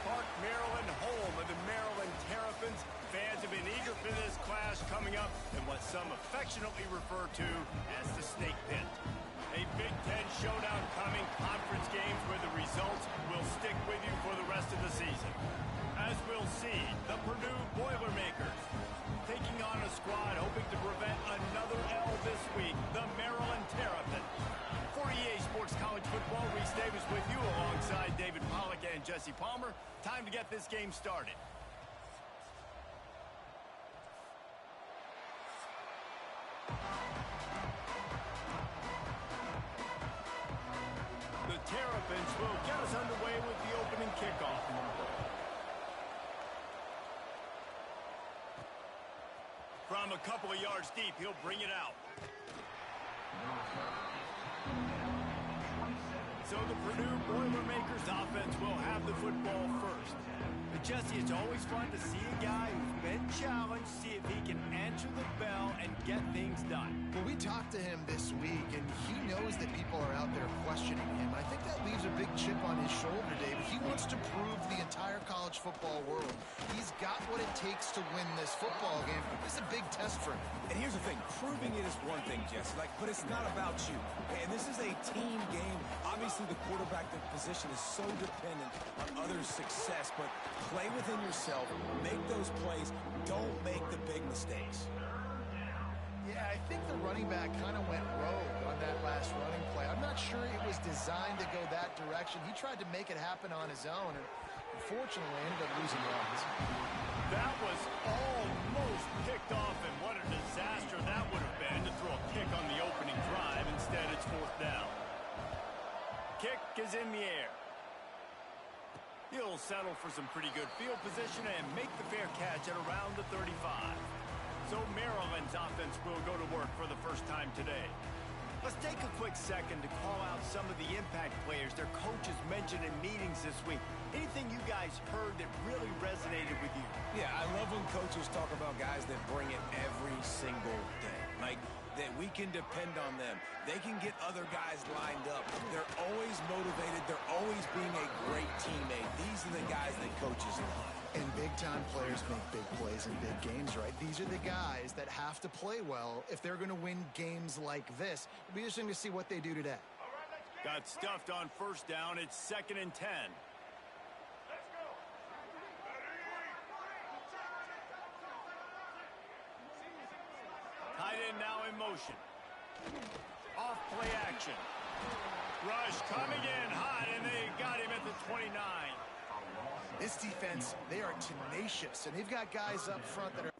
Park, Maryland, home of the Maryland Terrapins. Fans have been eager for this clash coming up in what some affectionately refer to as the Snake Pit. A Big Ten showdown coming, conference games where the results will stick with you for the rest of the season. As we'll see, the Purdue Boilermakers taking on a squad hoping to prevent another L this week, the Maryland Terrapins. For EA Sports College Football, Reese Davis with you alongside David Pollack and Jesse Palmer. Time to get this game started. The Terrapins will get us underway with the opening kickoff. From a couple of yards deep, he'll bring it out. So the Purdue Boilermakers offense will have the football first. But Jesse, it's always fun to see a guy who's been challenged, see if he can answer the bell and get things done. Well, we talked to him this week, and he knows that people are out there questioning him. I think that leaves a big chip on his shoulder, Dave. He wants to prove the entire college football world he's got what it takes to win this football game. This is a big test for him. And here's the thing, proving it is one thing, Jesse, but it's not about you. And this is a team game. Obviously, the quarterback position is so dependent on others' success, but play within yourself, make those plays, don't make the big mistakes. Yeah, I think the running back kind of went rogue on that last running play. I'm not sure it was designed to go that direction. He tried to make it happen on his own, and unfortunately ended up losing yards. That was almost picked off, and what a disaster that would have been to throw a kick on the opening drive. Instead, it's fourth down. Kick is in the air. He'll settle for some pretty good field position and make the fair catch at around the 35. So Maryland's offense will go to work for the first time today. Let's take a quick second to call out some of the impact players their coaches mentioned in meetings this week. Anything you guys heard that really resonated with you? Yeah, I love when coaches talk about guys that bring it every single day. Like, that we can depend on them. They can get other guys lined up. They're always motivated. They're always being a great teammate. These are the guys that coaches love. And big-time players make big plays in big games, right? These are the guys that have to play well if they're going to win games like this. It'll be interesting to see what they do today. Got stuffed on first down. It's 2nd and 10. Tight end now in motion. Off play action. Rush coming in hot, and they got him at the 29. This defense, they are tenacious, and they've got guys up front that are...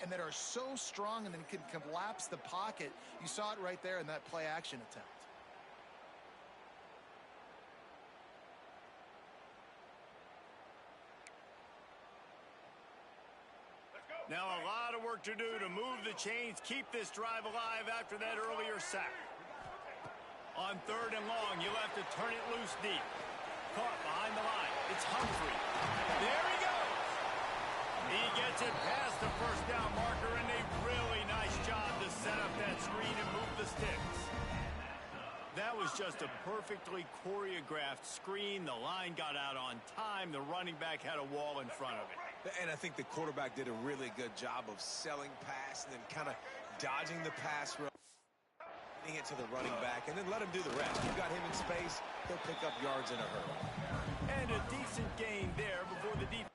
and that are so strong and then can collapse the pocket. You saw it right there in that play action attempt. Now a lot of work to do to move the chains, keep this drive alive after that earlier sack. On 3rd and long, you'll have to turn it loose deep. Caught behind the line. It's Humphrey. There he goes. He gets it past the first down marker, and a really nice job to set up that screen and move the sticks. That was just a perfectly choreographed screen. The line got out on time. The running back had a wall in front of it. And I think the quarterback did a really good job of selling pass and then kind of dodging the pass rush, getting it to the running back, and then let him do the rest. You've got him in space. He'll pick up yards in a hurry. And a decent gain there before the defense.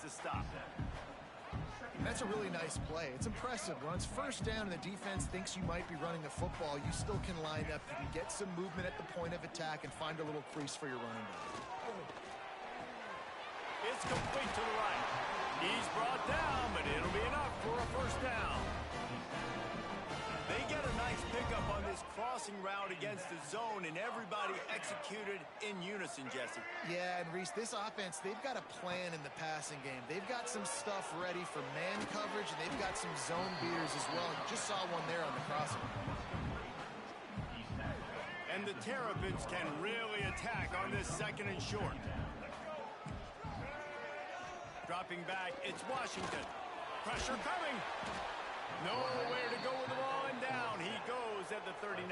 To stop that. That's a really nice play. It's impressive. When it's first down and the defense thinks you might be running the football, you still can line up. You can get some movement at the point of attack and find a little crease for your running back. It's complete to the right. He's brought down, but it'll be enough for a first down. They get a nice pickup on this crossing route against the zone, and everybody executed in unison, Jesse. Yeah, and Reese, this offense, they've got a plan in the passing game. They've got some stuff ready for man coverage, and they've got some zone beaters as well. You just saw one there on the crossing. And the Terrapins can really attack on this second and short. Dropping back, it's Washington. Pressure coming. Nowhere to go with the ball, and down he goes at the 39.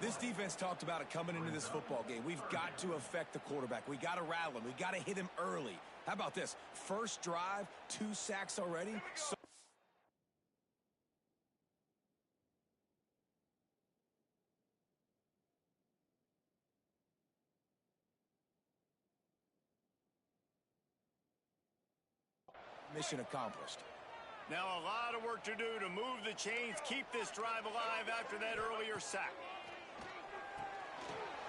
This defense talked about it coming into this football game. We've got to affect the quarterback. We got to rattle him. We got to hit him early. How about this? First drive, 2 sacks already. Mission accomplished. Now a lot of work to do to move the chains, keep this drive alive after that earlier sack.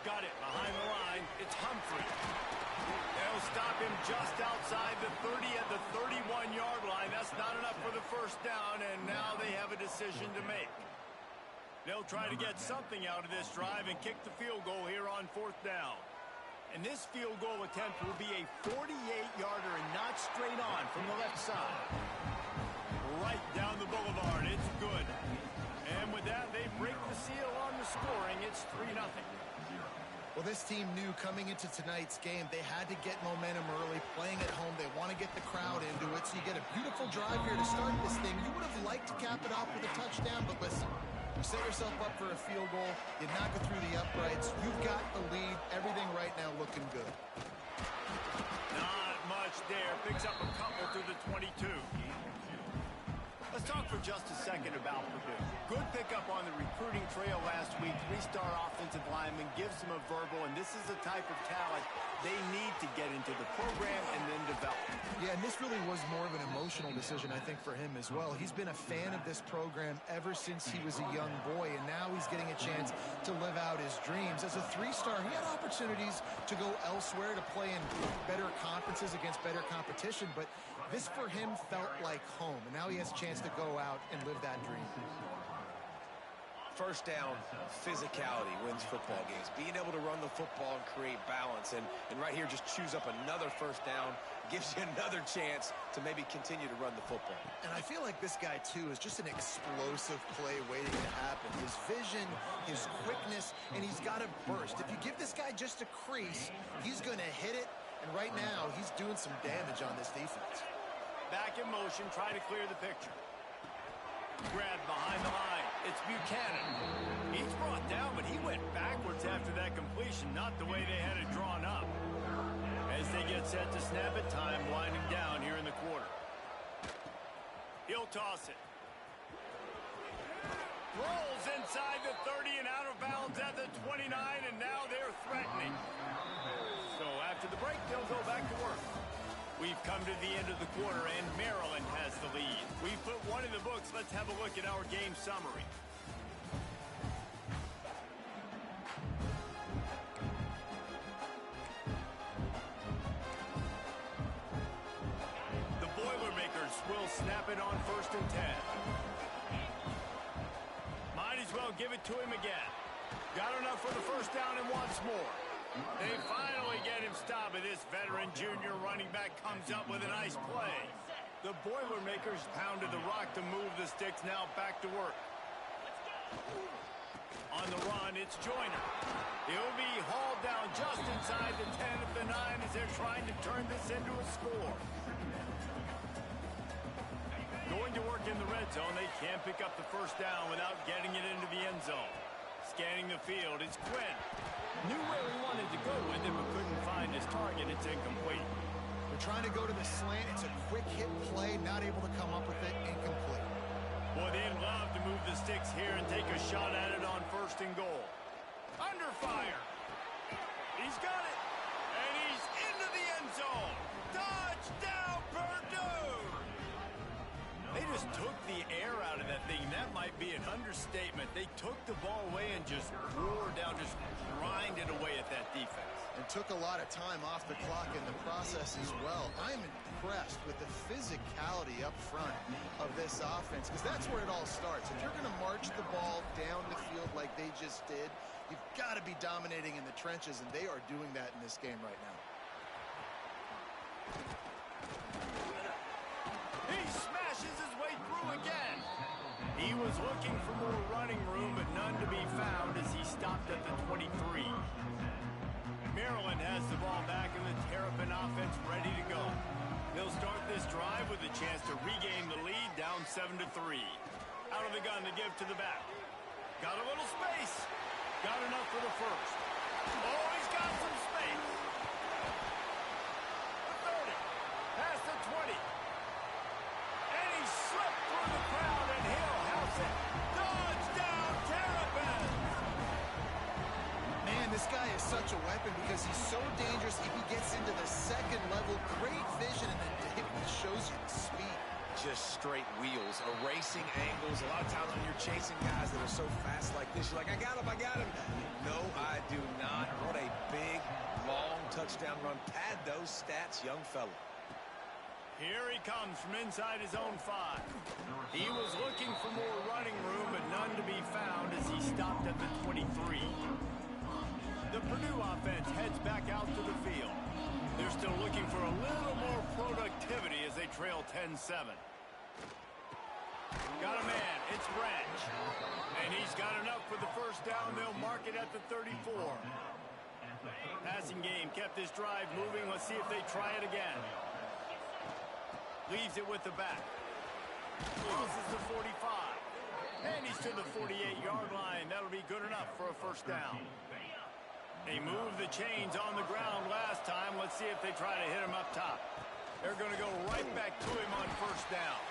Got it behind the line. It's Humphrey. They'll stop him just outside the 30 at the 31-yard line. That's not enough for the first down, and now they have a decision to make. They'll try to get something out of this drive and kick the field goal here on fourth down. And this field goal attempt will be a 48-yarder and not straight on from the left side. Right down the boulevard. It's good. And with that, they break the seal on the scoring. It's 3-0. Well, this team knew coming into tonight's game they had to get momentum early, playing at home. They want to get the crowd into it, so you get a beautiful drive here to start this thing. You would have liked to cap it off with a touchdown, but listen, you set yourself up for a field goal, you knock it through the uprights, you've got the lead, everything right now looking good. Not much there. Picks up a couple to the 22. Let's talk for just a second about Purdue. Good pickup on the recruiting trail last week. 3-star offensive lineman gives them a verbal, and this is the type of talent they need to get into the program and then develop. Yeah, and this really was more of an emotional decision, I think, for him as well. He's been a fan of this program ever since he was a young boy, and now he's getting a chance to live out his dreams. As a 3-star, he had opportunities to go elsewhere, to play in better conferences against better competition, but this for him felt like home, and now he has a chance to go out and live that dream. First down, physicality wins football games. Being able to run the football and create balance. And right here, just choose up another first down. Gives you another chance to maybe continue to run the football. And I feel like this guy, too, is just an explosive play waiting to happen. His vision, his quickness, and he's got a burst. If you give this guy just a crease, he's going to hit it. And right now, he's doing some damage on this defense. Back in motion, trying to clear the picture. Grabbed behind the line. It's Buchanan. He's brought down, but he went backwards after that completion, not the way they had it drawn up. As they get set to snap it, time winding down here in the quarter. He'll toss it. Rolls inside the 30 and out of bounds at the 29, and now they're threatening. So after the break, they'll go back to work. We've come to the end of the quarter, and Maryland has the lead. We've put one in the books. Let's have a look at our game summary. The Boilermakers will snap it on 1st and 10. Might as well give it to him again. Got enough for the first down and wants more. They finally get him stopped, and this veteran junior running back comes up with a nice play. The Boilermakers pounded the rock to move the sticks, now back to work. On the run, it's Joyner. He'll be hauled down just inside the 10 of the 9 as they're trying to turn this into a score. Going to work in the red zone, they can't pick up the first down without getting it into the end zone. Scanning the field, it's Quinn. Knew where he wanted to go with it, but couldn't find his target. It's incomplete. They're trying to go to the slant. It's a quick hit play, not able to come up with it, incomplete. Boy, they'd love to move the sticks here and take a shot at it on 1st and goal. Under fire. He's got it. And he's into the end zone. Touchdown, Purdue! be an understatement. They took the ball away and just wore down, just grinded away at that defense. And took a lot of time off the clock in the process as well. I'm impressed with the physicality up front of this offense, because that's where it all starts. If you're going to march the ball down the field like they just did, you've got to be dominating in the trenches, and they are doing that in this game right now. He smashes his way through again. He was looking for more running room, but none to be found as he stopped at the 23. Maryland has the ball back, and the Terrapin offense ready to go. They'll start this drive with a chance to regain the lead, down 7-3. Out of the gun to give to the back. Got a little space. Got enough for the first. Oh, he's got some space. The 30. Past the 20. And he slipped through the crowd, and he'll house it. Touchdown, Terrapin! Man, this guy is such a weapon because he's so dangerous. If he gets into the second level, great vision, and then David shows you the speed. Just straight wheels, erasing angles. A lot of times when you're chasing guys that are so fast like this, you're like, I got him, I got him. No, I do not. What a big, long touchdown run. Pad those stats, young fella. Here he comes from inside his own 5. He was looking for more running room, but none to be found as he stopped at the 23. The Purdue offense heads back out to the field. They're still looking for a little more productivity as they trail 10-7. Got a man. It's Branch. And he's got enough for the first down. They'll mark it at the 34. Passing game kept this drive moving. Let's see if they try it again. Leaves it with the back. Closes the 45. And he's to the 48-yard line. That'll be good enough for a first down. They moved the chains on the ground last time. Let's see if they try to hit him up top. They're going to go right back to him on first down.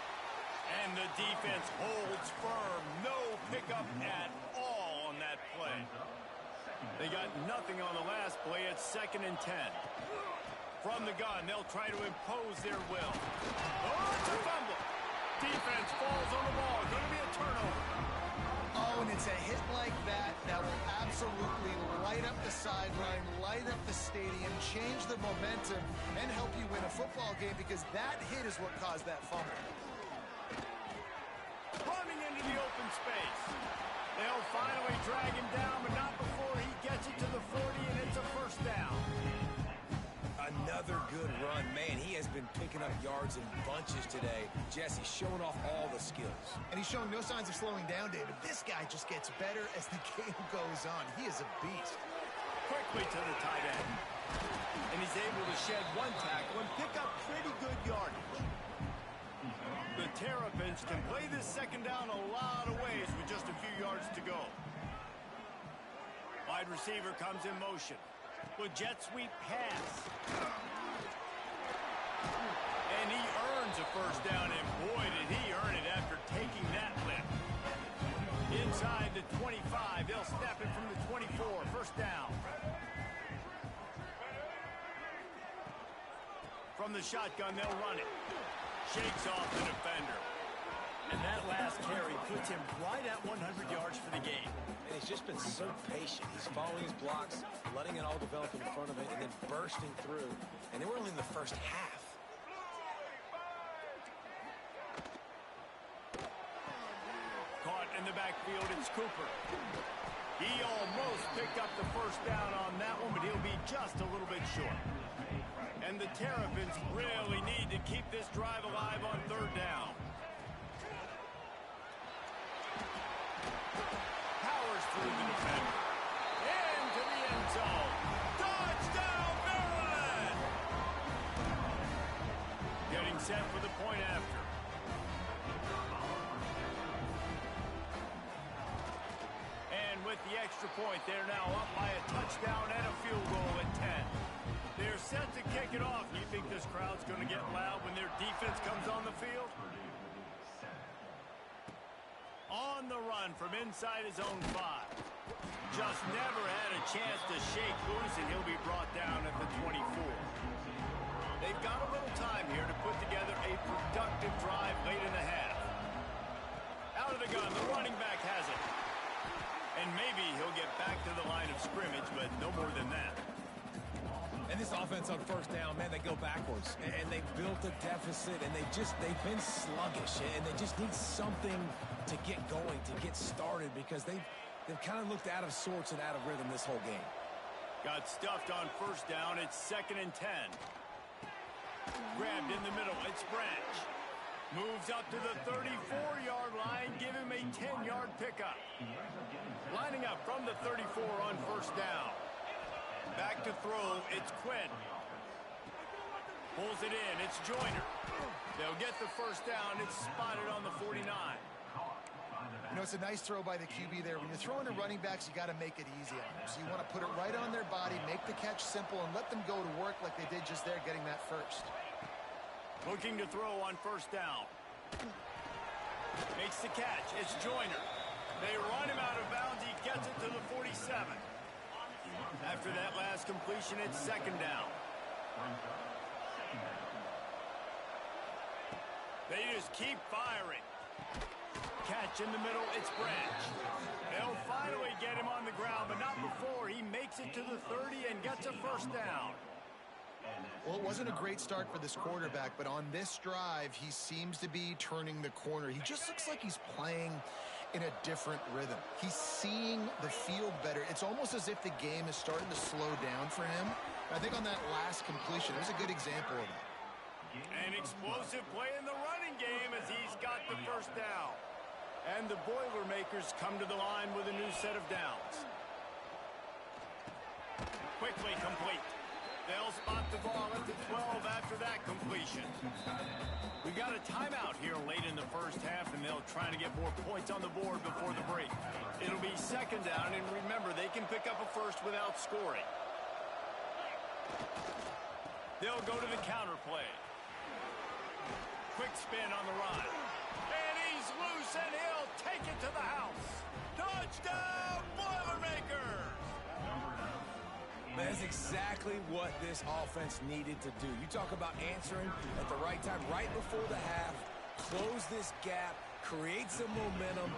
And the defense holds firm. No pickup at all on that play. They got nothing on the last play. It's 2nd and 10. From the gun, they'll try to impose their will. Oh, it's a fumble. Defense falls on the ball. Going to be a turnover. Oh, and it's a hit like that that will absolutely light up the sideline, light up the stadium, change the momentum, and help you win a football game, because that hit is what caused that fumble. Running into the open space. They'll finally drag him down, but not before he gets it to the 40, and it's a first down. Another good run. Man, he has been picking up yards in bunches today. Jesse showing off all the skills. And he's showing no signs of slowing down, David. This guy just gets better as the game goes on. He is a beast. Quickly to the tight end. And he's able to shed one tackle and pick up pretty good yardage. The Terrapins can play this second down a lot of ways with just a few yards to go. Wide receiver comes in motion. With jet sweep pass. And he earns a first down, and boy, did he earn it after taking that lift. Inside the 25, they'll snap it from the 24, first down. From the shotgun, they'll run it. Shakes off the defender. And that last carry puts him right at 100 yards for the game. And he's just been so patient. He's following his blocks, letting it all develop in front of it, and then bursting through. And they were only in the first half. Caught in the backfield, it's Cooper. He almost picked up the first down on that one, but he'll be just a little bit short. And the Terrapins really need to keep this drive alive on third down. Powers through the defender. Into the end zone. Touchdown, Maryland! Getting set for the point after. And with the extra point, they're now up by a touchdown and a field goal at 10. They're set to kick it off. You think this crowd's going to get loud when their defense comes on the field? On the run from inside his own 5. Just never had a chance to shake loose, and he'll be brought down at the 24. They've got a little time here to put together a productive drive late in the half. Out Out of the gun, the running back has it. And maybe he'll get back to the line of scrimmage, but no more than that. And this offense on first down, man, they go backwards. And they built a deficit, and they've been sluggish. And they just need something to get going, to get started, because they've kind of looked out of sorts and out of rhythm this whole game. Got stuffed on first down. It's 2nd and 10. Grabbed in the middle. It's Branch. Moves up to the 34-yard line. Give him a 10-yard pickup. Lining up from the 34 on first down. Back to throw, it's Quinn. Pulls it in, it's Joyner. They'll get the first down. It's spotted on the 49. You know, it's a nice throw by the QB there. When you're throwing to running backs, you got to make it easy on them. So you want to put it right on their body, make the catch simple, and let them go to work like they did just there, getting that first. Looking to throw on first down. Makes the catch. It's Joyner. They run him out of bounds. He gets it to the 47. After that last completion, it's 2nd down. They just keep firing. Catch in the middle, it's Branch. They'll finally get him on the ground, but not before he makes it to the 30 and gets a first down. Well, it wasn't a great start for this quarterback, but on this drive, he seems to be turning the corner. He just looks like he's playing in a different rhythm. He's seeing the field better. It's almost as if the game is starting to slow down for him. I think on that last completion, it was a good example of that. An explosive play in the running game as he's got the first down. And the Boilermakers come to the line with a new set of downs. Quickly complete. They'll spot the ball at the 12 after that completion. We've got a timeout here late in the first half, and they'll try to get more points on the board before the break. It'll be 2nd down, and remember, they can pick up a first without scoring. They'll go to the counter play. Quick spin on the run. And he's loose, and he'll take it to the house. Touchdown, Boilermakers! That's exactly what this offense needed to do. You talk about answering at the right time, right before the half, close this gap, create some momentum.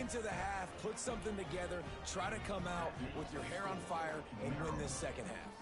into the half, put something together, try to come out with your hair on fire and win this second half.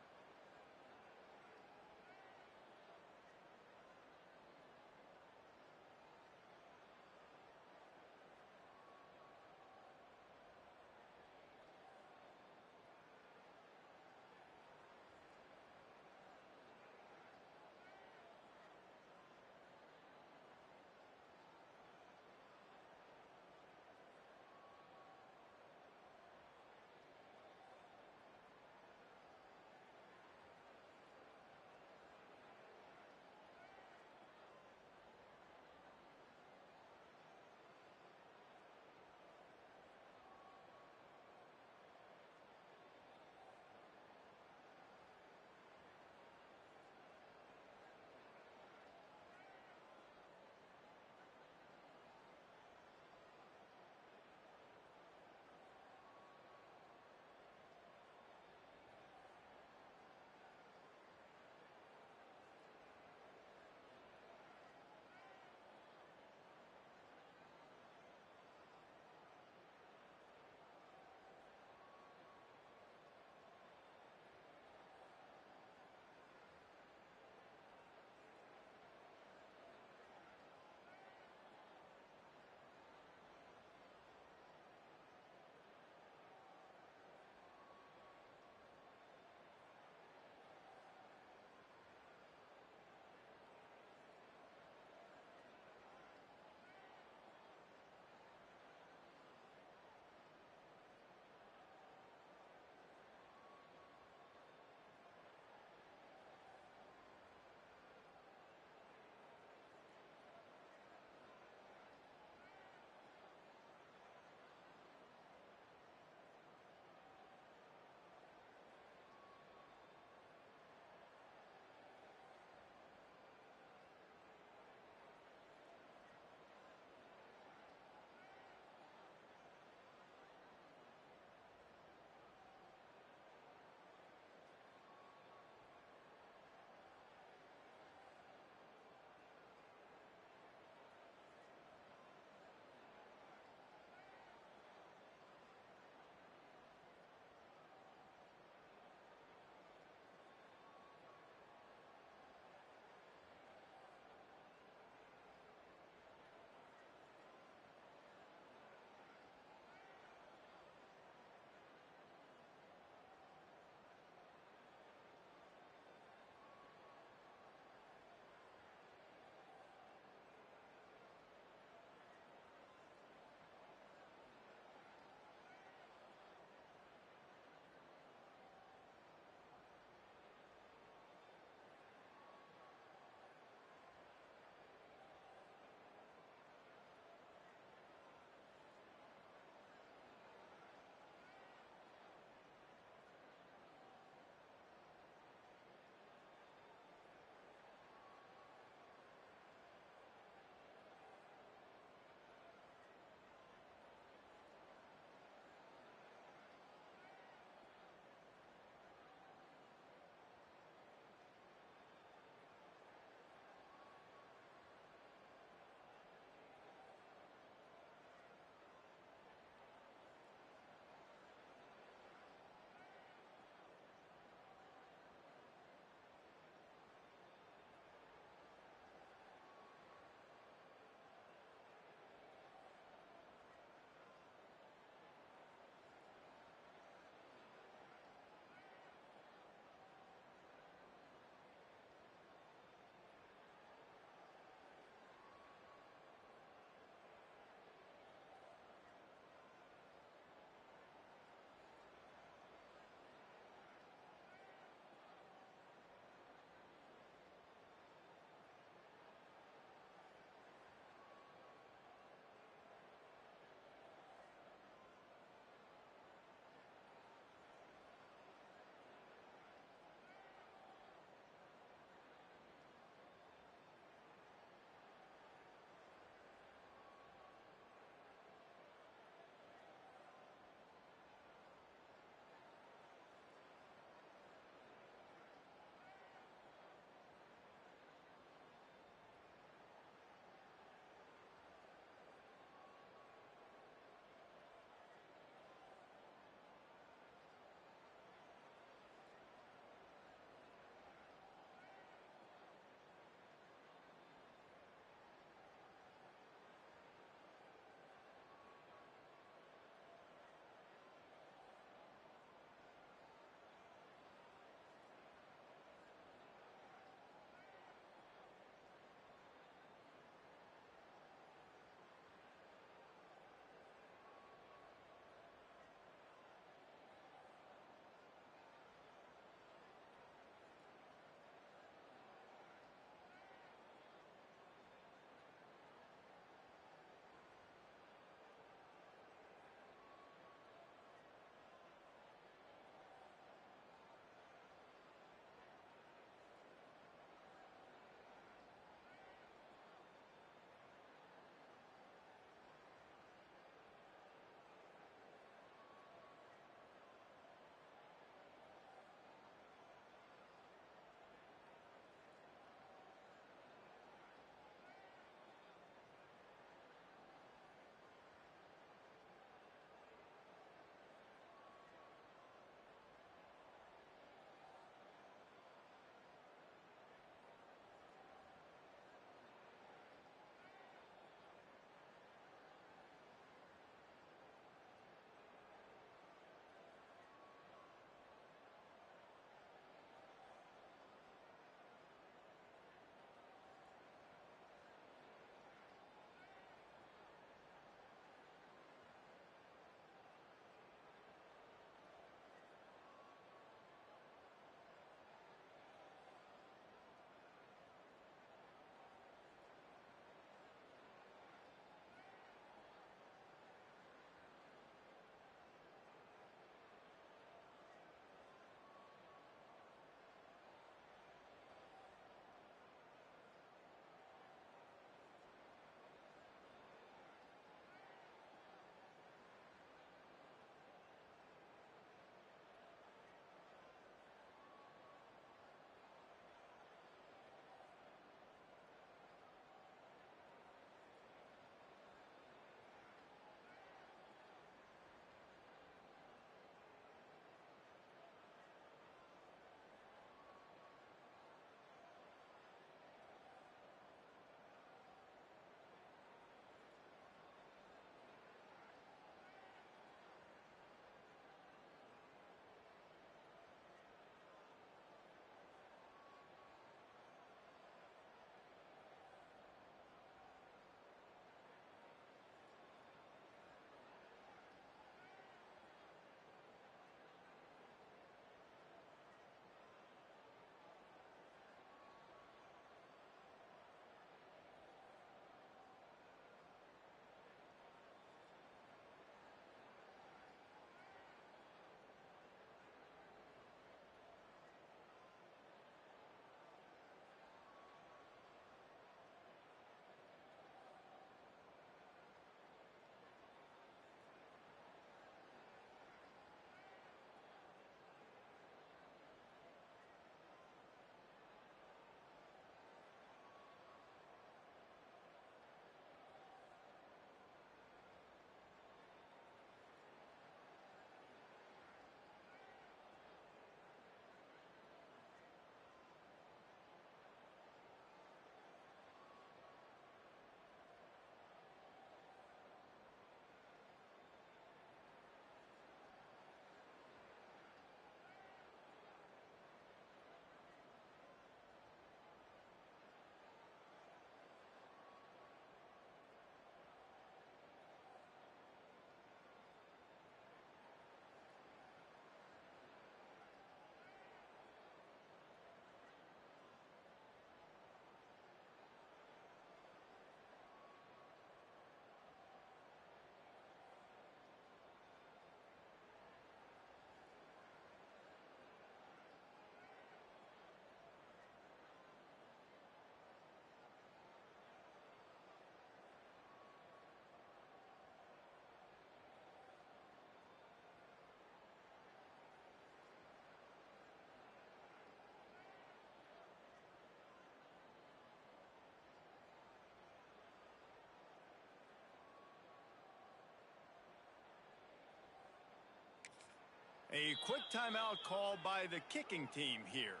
A quick timeout called by the kicking team here.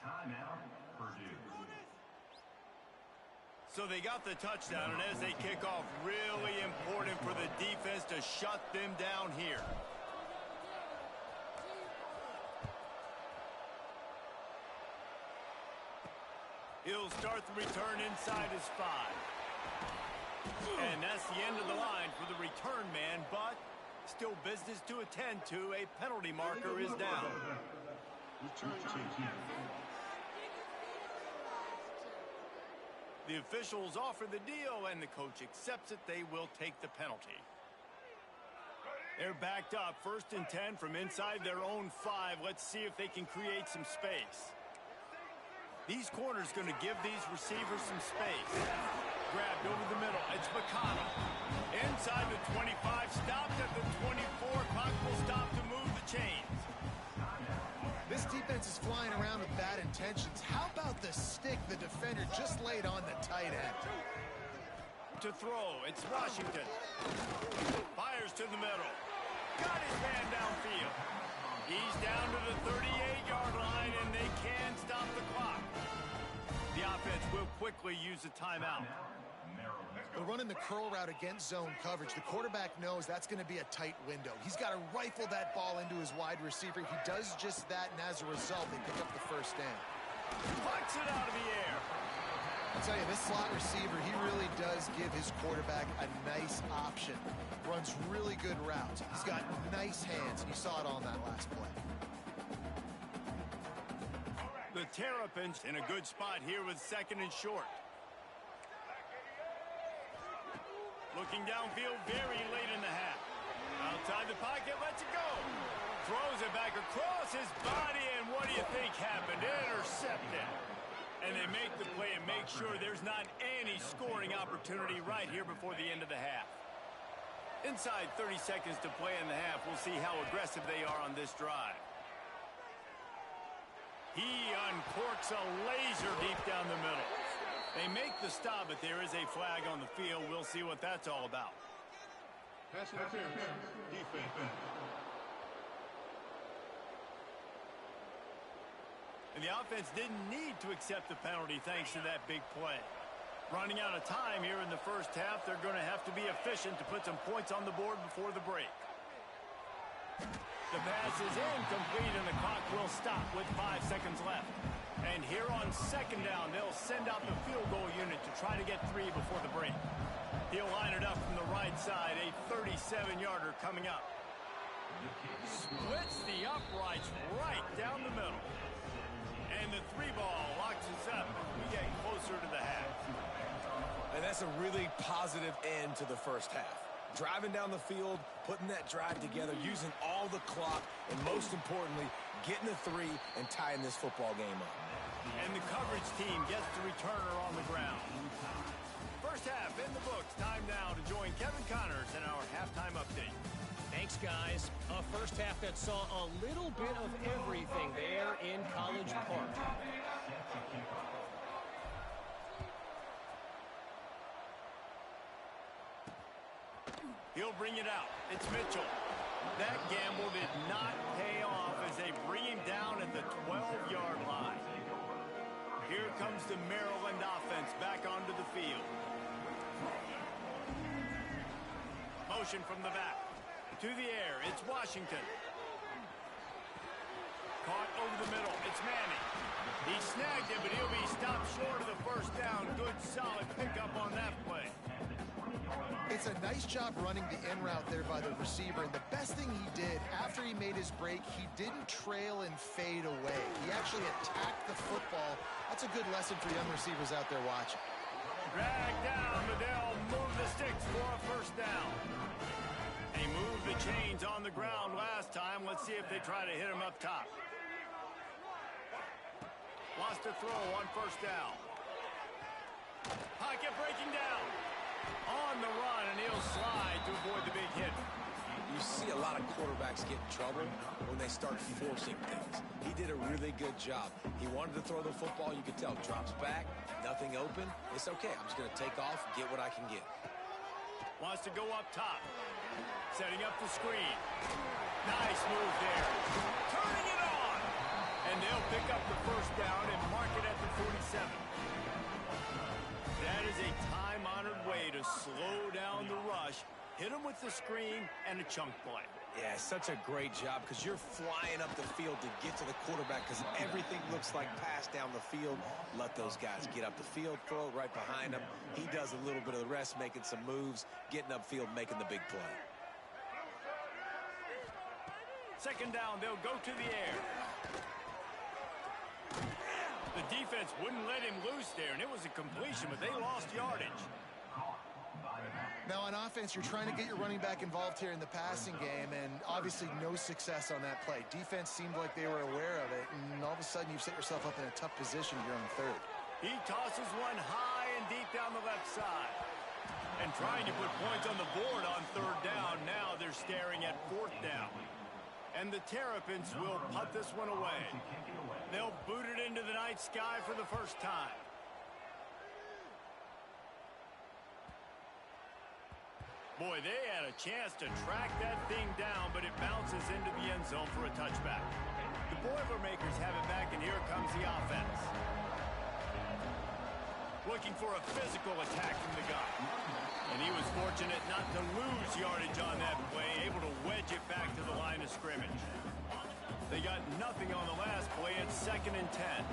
Timeout, Purdue. So they got the touchdown, and as they kick off, really important for the defense to shut them down here. He'll start the return inside his 5. And that's the end of the line for the return man, but still business to attend to. A penalty marker is down. The officials offer the deal, and the coach accepts it. They will take the penalty. They're backed up, 1st and 10 from inside their own 5. Let's see if they can create some space. These corners going to give these receivers some space. Grabbed over the middle. It's McConnell. Inside the 25, stopped at the 24. Clock will stop to move the chains. This defense is flying around with bad intentions. How about the stick the defender just laid on the tight end? To throw, it's Washington. Fires to the middle. Got his man downfield. He's down to the 38-yard line, and they can stop the clock. The offense will quickly use a timeout. They're running the curl route against zone coverage. The quarterback knows that's going to be a tight window. He's got to rifle that ball into his wide receiver. He does just that, and as a result, they pick up the 1st down. Flicks it out of the air. I'll tell you, this slot receiver, he really does give his quarterback a nice option. Runs really good routes. He's got nice hands, and you saw it on that last play. The Terrapins in a good spot here with 2nd and short. Looking downfield very late in the half. Outside the pocket, lets it go. Throws it back across his body, and what do you think happened? Intercepted. And they make the play and make sure there's not any scoring opportunity right here before the end of the half. Inside 30 seconds to play in the half. We'll see how aggressive they are on this drive. He uncorks a laser deep down the middle. They make the stop, but there is a flag on the field. We'll see what that's all about. Pass interference, defense. And the offense didn't need to accept the penalty thanks to that big play. Running out of time here in the 1st half, they're going to have to be efficient to put some points on the board before the break. The pass is incomplete, and the clock will stop with 5 seconds left. And here on 2nd down, they'll send out the field goal unit to try to get 3 before the break. He'll line it up from the right side, a 37-yarder coming up. Splits the uprights right down the middle. And the 3-ball locks us up as we get closer to the half. And that's a really positive end to the 1st half. Driving down the field, putting that drive together, using all the clock, and most importantly, getting the 3 and tying this football game up. And the coverage team gets the returner on the ground. 1st half in the books. Time now to join Kevin Connors in our halftime update. Thanks, guys. A 1st half that saw a little bit of everything there in College Park. He'll bring it out. It's Mitchell. That gamble did not pay off as they bring him down at the 12-yard line. Here comes the Maryland offense back onto the field. Motion from the back. To the air, it's Washington. Caught over the middle, it's Manning. He snagged it, but he'll be stopped short of the 1st down. Good, solid pickup on that play. It's a nice job running the in route there by the receiver, and the best thing he did after he made his break, he didn't trail and fade away. He actually attacked the football. That's a good lesson for young receivers out there watching. Drag down, Liddell, move the sticks for a 1st down. He moved the chains on the ground last time. Let's see if they try to hit him up top. Lost a throw on 1st down. Pocket breaking down. On the run, and he'll slide to avoid the big hit. You see a lot of quarterbacks get in trouble when they start forcing things. He did a really good job. He wanted to throw the football. You could tell. Drops back, nothing open. It's okay. I'm just going to take off, get what I can get. Wants to go up top. Setting up the screen. Nice move there. Turning it on. And they'll pick up the first down and mark it at the 47. That is a time-honored way to slow down the rush, hit them with the screen, and a chunk play. Yeah, such a great job because you're flying up the field to get to the quarterback because everything looks like pass down the field. Let those guys get up the field, throw it right behind him. He does a little bit of the rest, making some moves, getting upfield, making the big play. Second down, they'll go to the air. The defense wouldn't let him loose there, and it was a completion, but they lost yardage. Now on offense, you're trying to get your running back involved here in the passing game, and obviously no success on that play. Defense seemed like they were aware of it, and all of a sudden you've set yourself up in a tough position here on third. He tosses one high and deep down the left side. And trying to put points on the board on third down. Now they're staring at fourth down. And the Terrapins will punt this one away. They'll boot it into the night sky for the first time. Boy, they had a chance to track that thing down, but it bounces into the end zone for a touchback. The Boilermakers have it back, and here comes the offense. Looking for a physical attack from the guy. And he was fortunate not to lose yardage on that play, able to wedge it back to the line of scrimmage. They got nothing on the last play. It's 2nd and 10.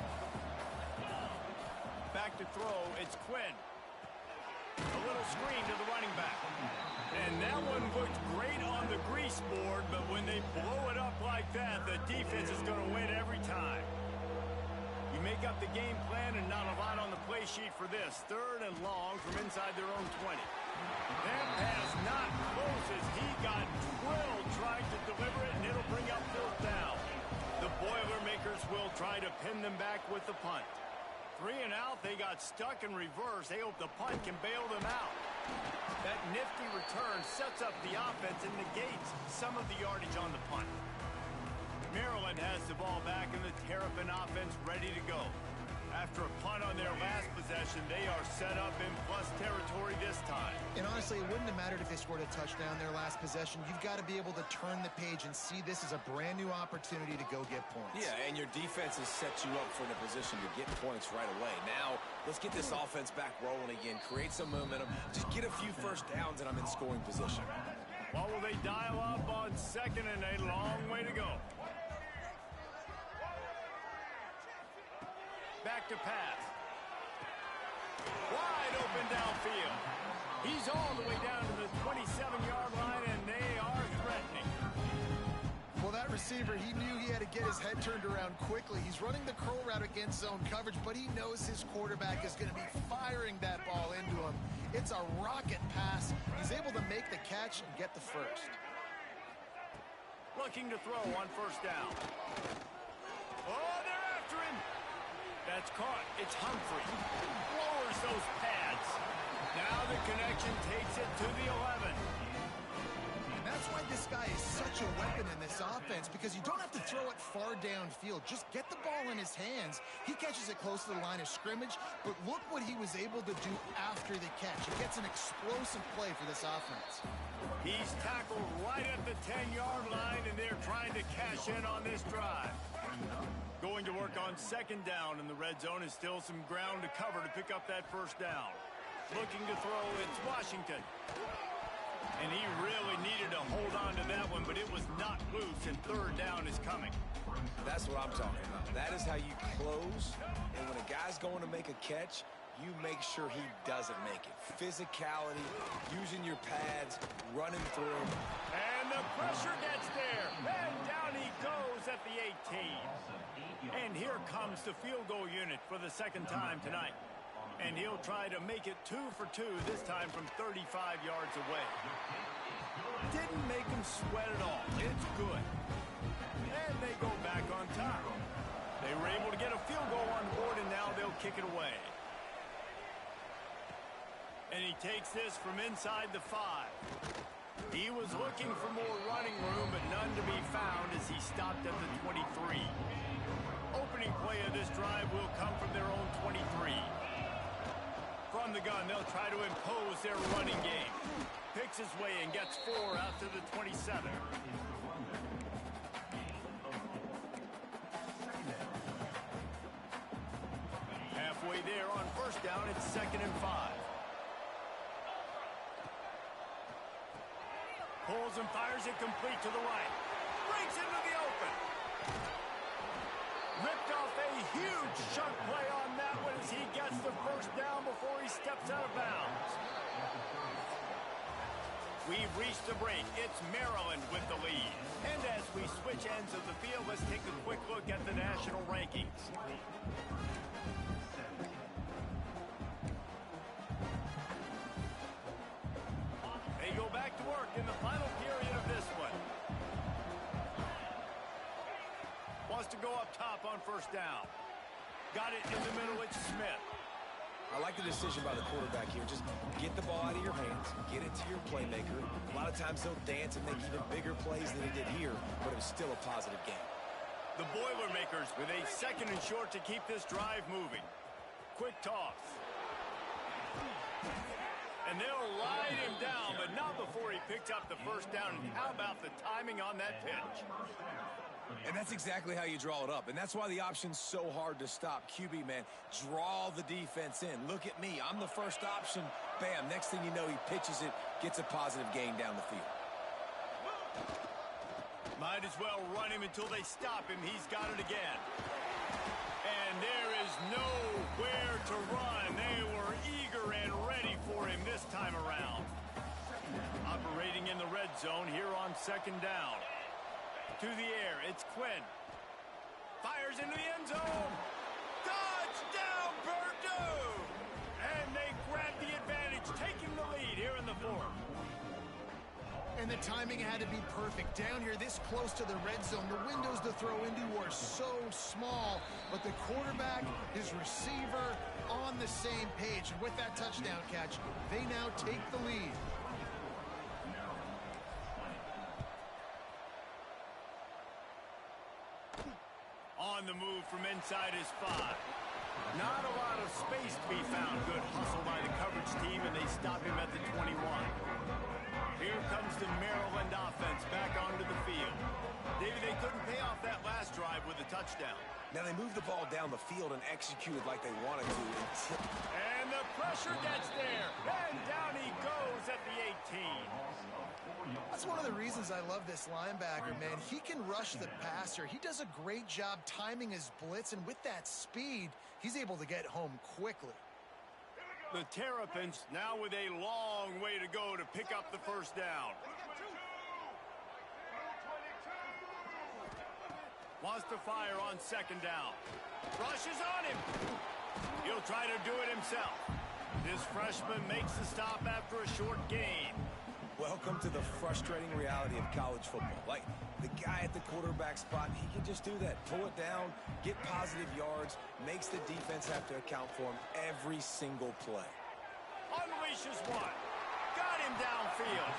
Back to throw. It's Quinn. A little screen to the running back. And that one looked great on the grease board, but when they blow it up like that, the defense is going to win every time. You make up the game plan and not a lot on the play sheet for this. 3rd and long from inside their own 20. That pass not close as he got drilled trying to deliver it, and it'll bring up 4th down. The Boilermakers will try to pin them back with the punt. 3 and out, they got stuck in reverse. They hope the punt can bail them out. That nifty return sets up the offense and negates some of the yardage on the punt. Maryland has the ball back and the Terrapin offense ready to go. After a punt on their last possession, they are set up in plus territory this time. And honestly, it wouldn't have mattered if they scored a touchdown their last possession. You've got to be able to turn the page and see this as a brand new opportunity to go get points. Yeah, and your defense has set you up for the position to get points right away. Now, let's get this offense back rolling again, create some momentum, just get a few first downs, and I'm in scoring position. What will they dial up on 2nd and a long way to go? Back to pass. Wide open downfield. He's all the way down to the 27-yard line, and they are threatening. Well, that receiver, he knew he had to get his head turned around quickly. He's running the curl route against zone coverage, but he knows his quarterback is going to be firing that ball into him. It's a rocket pass. He's able to make the catch and get the first. Looking to throw on 1st down. Oh, they're after him. That's caught. It's Humphrey. Lowers those pads. Now the connection takes it to the 11. And that's why this guy is such a weapon in this offense, because you don't have to throw it far downfield. Just get the ball in his hands. He catches it close to the line of scrimmage, but look what he was able to do after the catch. He gets an explosive play for this offense. He's tackled right at the 10-yard line, and they're trying to cash in on this drive. Going to work on 2nd down, and the red zone is still some ground to cover to pick up that 1st down. Looking to throw, it's Washington. And he really needed to hold on to that one, but it was not loose, and 3rd down is coming. That's what I'm talking about. That is how you close, and when a guy's going to make a catch, you make sure he doesn't make it. Physicality, using your pads, running through. And the pressure gets there. And down he goes at the 18. And here comes the field goal unit for the 2nd time tonight. And he'll try to make it 2 for 2, this time from 35 yards away. Didn't make him sweat at all. It's good. And they go back on top. They were able to get a field goal on the board, and now they'll kick it away. And he takes this from inside the 5. He was looking for more running room, but none to be found as he stopped at the 23. Opening play of this drive will come from their own 23. From the gun, they'll try to impose their running game. picks his way and gets 4 out to the 27. Halfway there on first down, it's 2nd and 5. Pulls and fires it complete to the right. Breaks into the open. Ripped off a huge chunk play on that one as he gets the first down before he steps out of bounds. We've reached the break. It's Maryland with the lead. And as we switch ends of the field, let's take a quick look at the national rankings. They go back to work in the final period of this one. Wants to go up top on first down. Got it in the middle, it's Smith. I like the decision by the quarterback here. Just get the ball out of your hands, get it to your playmaker. A lot of times he'll dance and make even bigger plays than he did here, but it was still a positive game. The Boilermakers with a 2nd and short to keep this drive moving. Quick toss. And they'll ride him down, but not before he picked up the first down. And how about the timing on that pitch? And that's exactly how you draw it up. And that's why the option's so hard to stop. QB, man, draw the defense in. Look at me. I'm the first option. Bam. Next thing you know, he pitches it, gets a positive gain down the field. Might as well run him until they stop him. He's got it again. And there is nowhere to run. They were eager and ready for him this time around. Operating in the red zone here on 2nd down. To the air, it's Quinn. Fires into the end zone. Touchdown, Purdue! And they grab the advantage, taking the lead here in the 4th. And the timing had to be perfect. Down here, this close to the red zone, the windows to throw into are so small. But the quarterback, his receiver, on the same page. And with that touchdown catch, they now take the lead. On the move from inside his 5. Not a lot of space to be found. Good hustle by the coverage team, and they stop him at the 21. Here comes the Maryland offense back onto the field. David, they couldn't pay off that last drive with a touchdown. Now they moved the ball down the field and executed like they wanted to. And the pressure gets there. And down he goes at the 18. That's one of the reasons I love this linebacker, man. He can rush the passer. He does a great job timing his blitz, and with that speed, he's able to get home quickly. The Terrapins now with a long way to go to pick up the first down. Wants to fire on 2nd down. Rushes on him. He'll try to do it himself. This freshman makes the stop after a short gain. Welcome to the frustrating reality of college football. Like, the guy at the quarterback spot, he can just do that. Pull it down, get positive yards, makes the defense have to account for him every single play. Unleashes one. Got him downfield.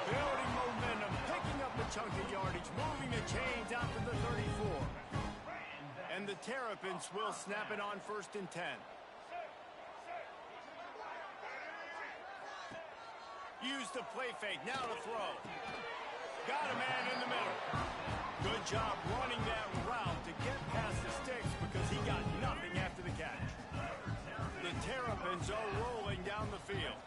Building momentum, picking up a chunk of yardage, moving the chains out to the 34. And the Terrapins will snap it on 1st and 10. Use the play fake, now to throw. Got a man in the middle. Good job running that route to get past the sticks because he got nothing after the catch. The Terrapins are rolling down the field.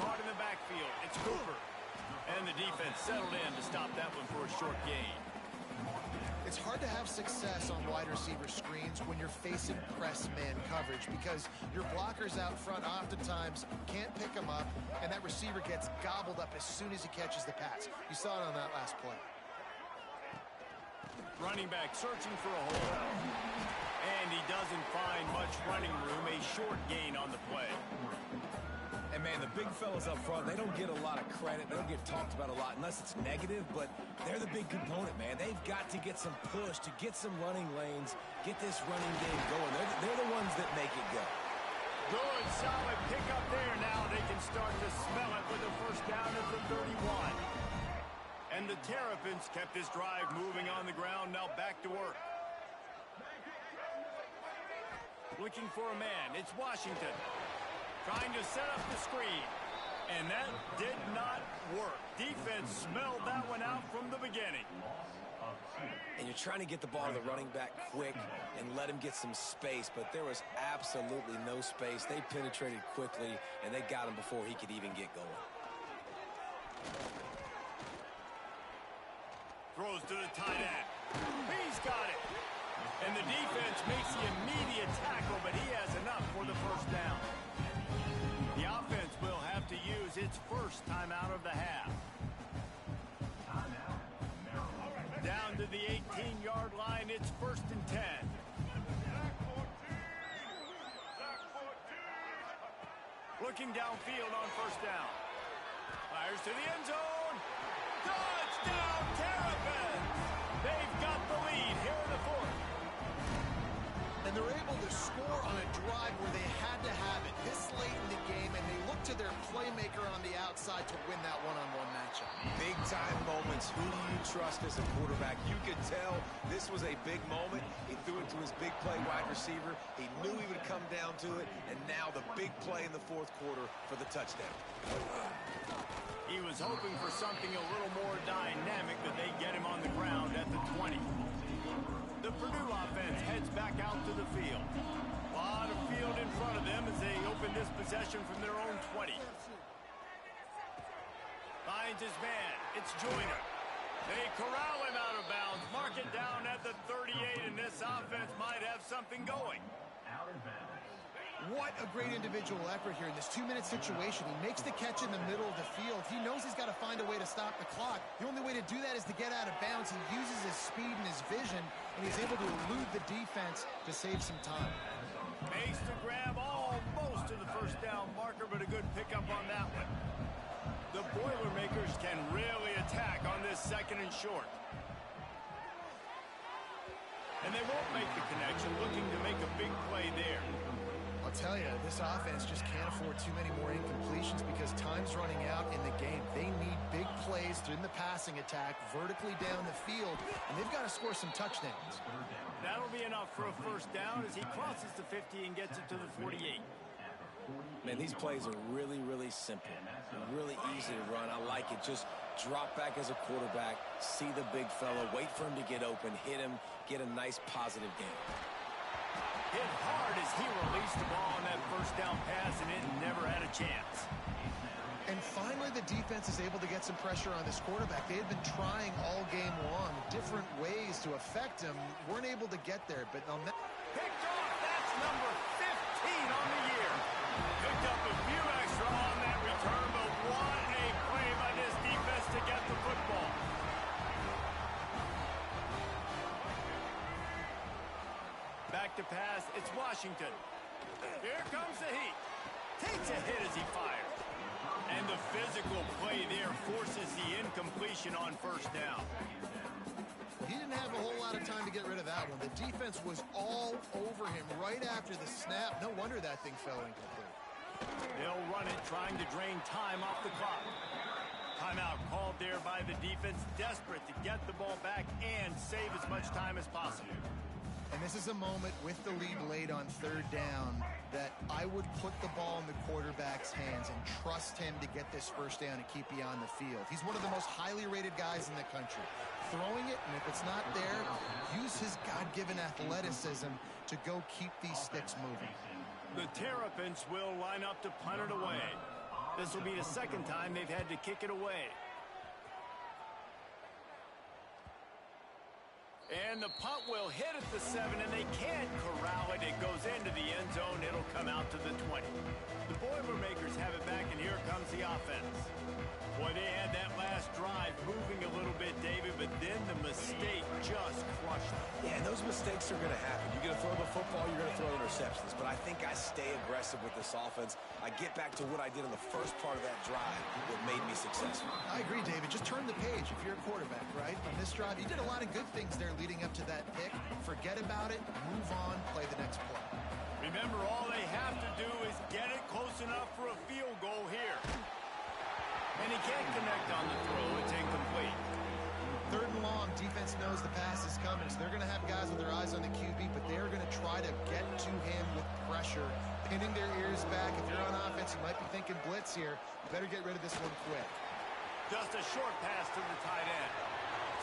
Caught in the backfield, it's Cooper. And the defense settled in to stop that one for a short gain. It's hard to have success on wide receiver screens when you're facing press man coverage because your blockers out front oftentimes can't pick them up, and that receiver gets gobbled up as soon as he catches the pass. You saw it on that last play. Running back searching for a hole. And he doesn't find much running room, a short gain on the play. And, man, the big fellas up front, they don't get a lot of credit. They don't get talked about a lot unless it's negative, but they're the big component, man. They've got to get some push, to get some running lanes, get this running game going. They're the ones that make it go. Good, solid pickup there. Now they can start to smell it with a first down at the 31. And the Terrapins kept this drive moving on the ground. Now back to work. Looking for a man. It's Washington. Trying to set up the screen. And that did not work. Defense smelled that one out from the beginning. And you're trying to get the ball to the running back quick and let him get some space, but there was absolutely no space. They penetrated quickly, and they got him before he could even get going. Throws to the tight end. He's got it. And the defense makes the immediate tackle, but he has enough for the first down. The offense will have to use its first timeout of the half. Down to the 18-yard line, it's 1st and 10. Looking downfield on first down. Fires to the end zone. Touchdown, Terrapins! They've got the lead here in the 4th. And they're able to score on a drive where they had to have it this late in the game, and they look to their playmaker on the outside to win that one-on-one matchup. Big-time moments. Who do you trust as a quarterback? You could tell this was a big moment. He threw it to his big play wide receiver. He knew he would come down to it, and now the big play in the 4th quarter for the touchdown. He was hoping for something a little more dynamic, but they get him on the ground at the 20. The Purdue offense heads back out to the field. A lot of field in front of them as they open this possession from their own 20. Finds his man. It's Joyner. They corral him out of bounds. Mark it down at the 38, and this offense might have something going. What a great individual effort here in this 2-minute situation. He makes the catch in the middle of the field. He knows he's got to find a way to stop the clock. The only way to do that is to get out of bounds. He uses his speed and his vision, and he's able to elude the defense to save some time. Makes the grab almost to the first down marker, but a good pickup on that one. The Boilermakers can really attack on this 2nd and short. And they won't make the connection, looking to make a big play there. I'll tell you, this offense just can't afford too many more incompletions because time's running out in the game. They need big plays in the passing attack, vertically down the field, and they've got to score some touchdowns. That'll be enough for a first down as he crosses the 50 and gets it to the 48. Man, these plays are really, really simple. Really easy to run. I like it. Just drop back as a quarterback, see the big fella, wait for him to get open, hit him, get a nice positive game. Hit hard as he released the ball on that first down pass, and it never had a chance. And finally, the defense is able to get some pressure on this quarterback. They had been trying all game long, different ways to affect him. Weren't able to get there, but on that... Picked off, that's number 15 on the year. Picked up a few extra on that return, but what a play by this defense to get the football. Back to pass, it's Washington. Here comes the heat. Takes a hit as he fires. And the physical play there forces the incompletion on first down. He didn't have a whole lot of time to get rid of that one. The defense was all over him right after the snap. No wonder that thing fell incomplete. They'll run it, trying to drain time off the clock. Timeout called there by the defense, desperate to get the ball back and save as much time as possible. And this is a moment with the lead late on 3rd down that I would put the ball in the quarterback's hands and trust him to get this first down and keep you on the field. He's one of the most highly rated guys in the country. Throwing it, and if it's not there, use his God-given athleticism to go keep these sticks moving. The Terrapins will line up to punt it away. This will be the 2nd time they've had to kick it away. And the punt will hit at the 7, and they can't corral it. It goes into the end zone. It'll come out to the 20. The Boilermakers have it back, and here comes the offense. Boy, they had that last drive moving a little bit, David, but then the mistake just crushed them. Yeah, and those mistakes are going to happen. You're going to throw the football, you're going to throw interceptions. But I think I stay aggressive with this offense. I get back to what I did in the first part of that drive that made me successful. I agree, David. Just turn the page if you're a quarterback, right? On this drive, you did a lot of good things there leading up to that pick. Forget about it, move on, play the next play. Remember, all they have to do is get it close enough for a field goal here. And he can't connect on the throw. It's incomplete. 3rd and long, defense knows the pass is coming, so they're going to have guys with their eyes on the QB, but they're going to try to get to him with pressure, pinning their ears back. If you're on offense, you might be thinking blitz here. You better get rid of this one quick. Just a short pass to the tight end.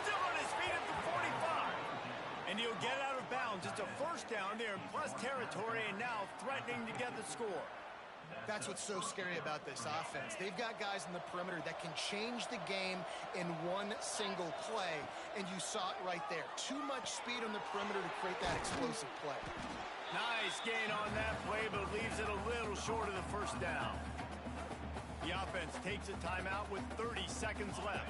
Still on his feet at the 45. And he'll get out of bounds. It's a first down there in plus territory, and now threatening to get the score. That's what's so scary about this offense. They've got guys in the perimeter that can change the game in one single play, and you saw it right there. Too much speed on the perimeter to create that explosive play. Nice gain on that play, but leaves it a little short of the first down. The offense takes a timeout with 30 seconds left.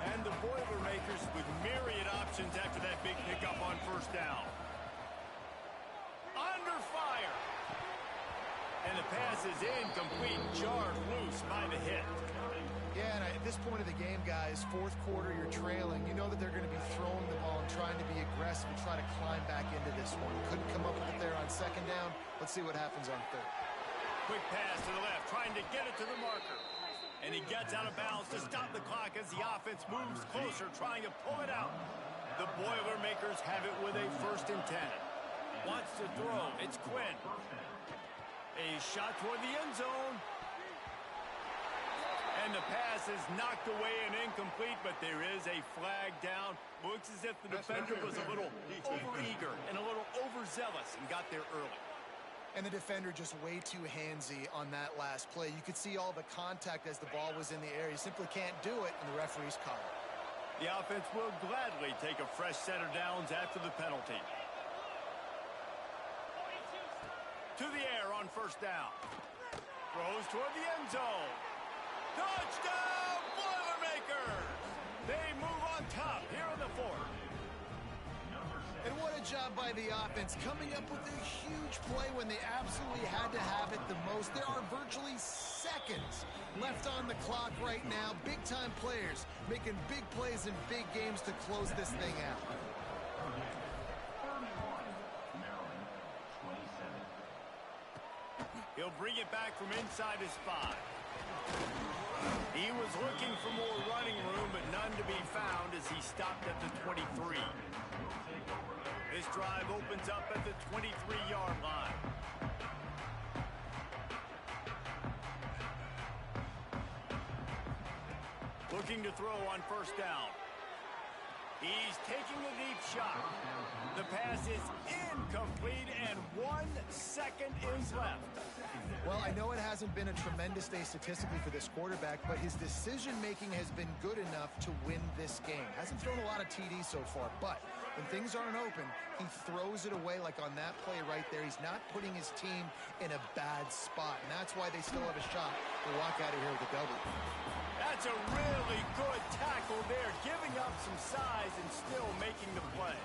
And the Boilermakers with myriad options after that big pickup on first down. Under fire. And the pass is incomplete, jarred loose by the hit. Yeah, and at this point of the game, guys, 4th quarter, you're trailing. You know that they're going to be throwing the ball and trying to be aggressive and try to climb back into this one. Couldn't come up with it there on 2nd down. Let's see what happens on 3rd. Quick pass to the left, trying to get it to the marker. And he gets out of bounds to stop the clock as the offense moves closer, trying to pull it out. The Boilermakers have it with a 1st and 10. Wants to throw. It's Quinn. A shot toward the end zone. And the pass is knocked away and incomplete, but there is a flag down. Looks as if the defender was a little overeager and a little overzealous and got there early. And the defender just way too handsy on that last play. You could see all the contact as the ball was in the air. You simply can't do it, and the referees caught it. The offense will gladly take a fresh set of downs after the penalty. To the air on first down. Throws toward the end zone. Touchdown, Boilermakers! They move on top here in the 4th. And what a job by the offense, coming up with a huge play when they absolutely had to have it the most. There are virtually seconds left on the clock right now. Big-time players making big plays in big games to close this thing out. He'll bring it back from inside his 5. He was looking for more running room, but none to be found as he stopped at the 23. This drive opens up at the 23-yard line. Looking to throw on first down. He's taking a deep shot. The pass is incomplete, and 1 second is left. Well, I know it hasn't been a tremendous day statistically for this quarterback, but his decision-making has been good enough to win this game. Hasn't thrown a lot of TDs so far, but when things aren't open, he throws it away like on that play right there. He's not putting his team in a bad spot, and that's why they still have a shot to walk out of here with a W. That's a really good tackle there, giving up some size and still making the play.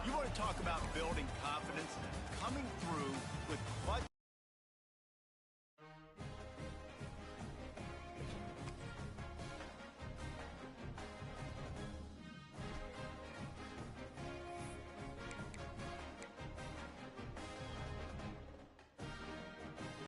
You want to talk about building confidence? Coming through with clutch.